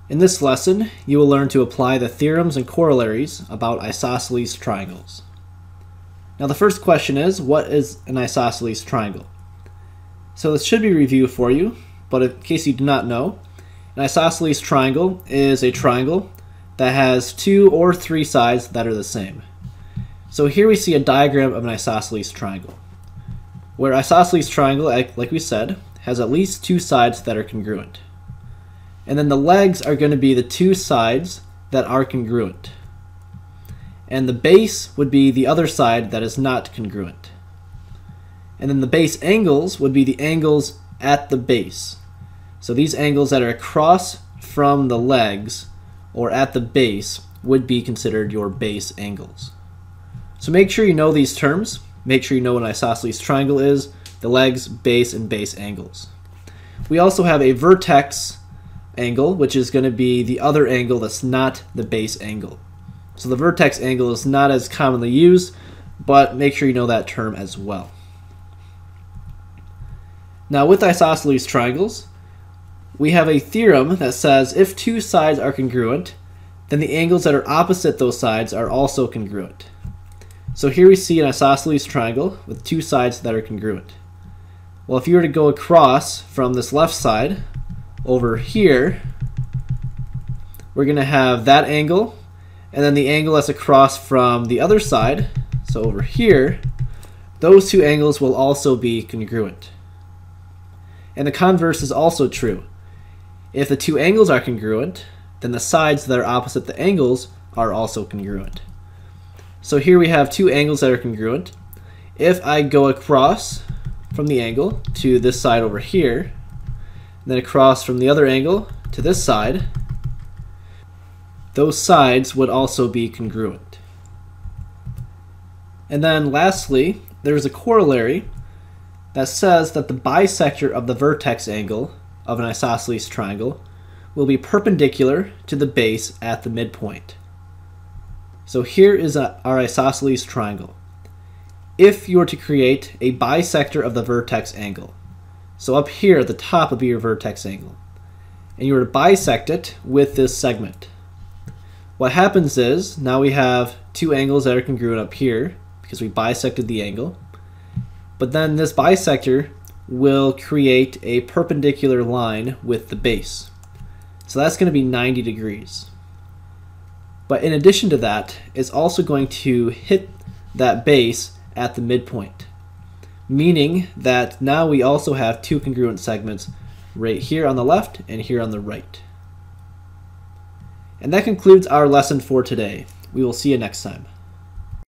In this lesson, you will learn to apply the theorems and corollaries about isosceles triangles. Now the first question is, what is an isosceles triangle? So this should be reviewed for you, but in case you do not know, an isosceles triangle is a triangle that has two or three sides that are the same. So here we see a diagram of an isosceles triangle, where isosceles triangle, like we said, has at least two sides that are congruent. And then the legs are going to be the two sides that are congruent. And the base would be the other side that is not congruent. And then the base angles would be the angles at the base. So these angles that are across from the legs or at the base would be considered your base angles. So make sure you know these terms. Make sure you know what an isosceles triangle is, the legs, base, and base angles. We also have a vertex angle, which is going to be the other angle that's not the base angle. So the vertex angle is not as commonly used, but make sure you know that term as well. Now with isosceles triangles, we have a theorem that says if two sides are congruent, then the angles that are opposite those sides are also congruent. So here we see an isosceles triangle with two sides that are congruent. Well, if you were to go across from this left side over here, we're going to have that angle, and then the angle that's across from the other side, so over here, those two angles will also be congruent. And the converse is also true. If the two angles are congruent, then the sides that are opposite the angles are also congruent. So here we have two angles that are congruent. If I go across from the angle to this side over here, and then across from the other angle to this side, those sides would also be congruent. And then lastly, there's a corollary that says that the bisector of the vertex angle of an isosceles triangle will be perpendicular to the base at the midpoint. So here is our isosceles triangle. If you were to create a bisector of the vertex angle, so up here at the top would be your vertex angle, and you were to bisect it with this segment, what happens is now we have two angles that are congruent up here because we bisected the angle, but then this bisector will create a perpendicular line with the base. So that's going to be 90 degrees. But in addition to that, it's also going to hit that base at the midpoint, meaning that now we also have two congruent segments right here on the left and here on the right. And that concludes our lesson for today. We will see you next time.